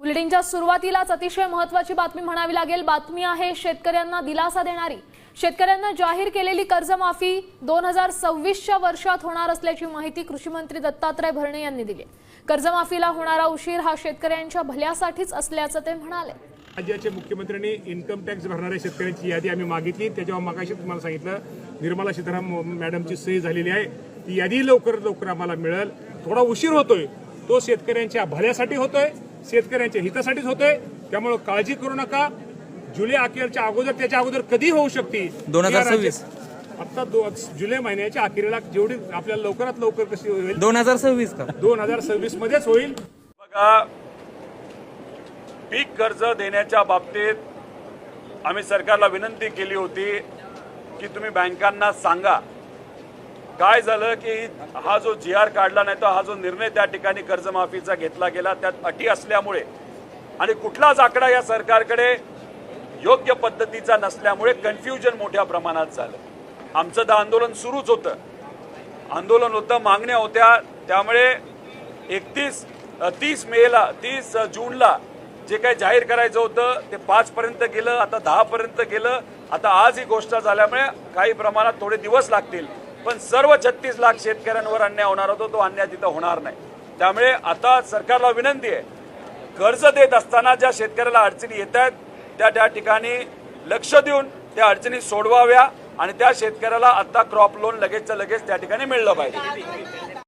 बुलेटिनच्या सुरुवातीलाच अतिशय महत्त्वाची बातमी म्हणावी लागेल। बातमी आहे शेतकऱ्यांना दिलासा देणारी। शेतकऱ्यांना जाहीर केलेली कर्जमाफी 2026च्या वर्षात होणार असल्याची माहिती कृषी मंत्री दत्तात्रय भरणे यांनी दिली। कर्जमाफीला होणारा उशीर हा शेतकऱ्यांच्या भल्यासाठीच असल्याचं ते म्हणाले। राज्याचे मुख्यमंत्र्यांनी इन्कम टॅक्स भरणाऱ्या शेतकऱ्यांची यादी आम्ही मागितली। त्याच्यावर मगाशी तुम्हाला सांगितलं निर्मला सीतारामन मॅडमची सही झालेली आहे। ती यादी लवकर लवकर आम्हाला मिळेल। थोडा उशीर होतोय, तो शेतकऱ्यांच्या भल्यासाठी होतोय, शेतकऱ्यांच्या हितासाठीच होतोय। त्यामुळे काळजी करू नका। जुलै अखेरच्या अगोदर त्याच्या अगोदर कधी होऊ शकते 2026 आता जुलै महिन्याच्या अखेरीला जेवढी आपल्याला लवकरात लवकर कशी होईल 2026 का 2026 मध्येच होईल। बघा, पीक कर्ज देण्याच्या बाबतीत आम्ही सरकारला विनंती केली होती की तुम्ही बँकांना सांगा। काय झालं की हा जो GR काढला नाही, तो हा जो निर्णय त्या ठिकाणी कर्जमाफीचा घेतला गेला, त्यात अटी असल्यामुळे आणि कुठलाच आकडा या सरकारकडे योग्य पद्धतीचा नसल्यामुळे कन्फ्युजन मोठ्या प्रमाणात झालं। आमचं तर आंदोलन सुरूच होतं, मागण्या होत्या। त्यामुळे 30 जूनला जे काही जाहीर करायचं होतं ते 5 पर्यंत गेलं, आता 10 पर्यंत गेलं। आता आज ही गोष्ट झाल्यामुळे काही प्रमाणात थोडे दिवस लागतील, पण सर्व 36 लाख शेतकऱ्यांवर अन्याय होणार होता, तो अन्याय तिथं होणार नाही। त्यामुळे आता सरकारला विनंती आहे, कर्ज देत असताना ज्या शेतकऱ्याला अडचणी येत आहेत त्या ठिकाणी लक्ष देऊन त्या अडचणी सोडवाव्या आणि त्या शेतकऱ्याला आता क्रॉप लोन लगेचच्या लगेच त्या ठिकाणी मिळलं पाहिजे।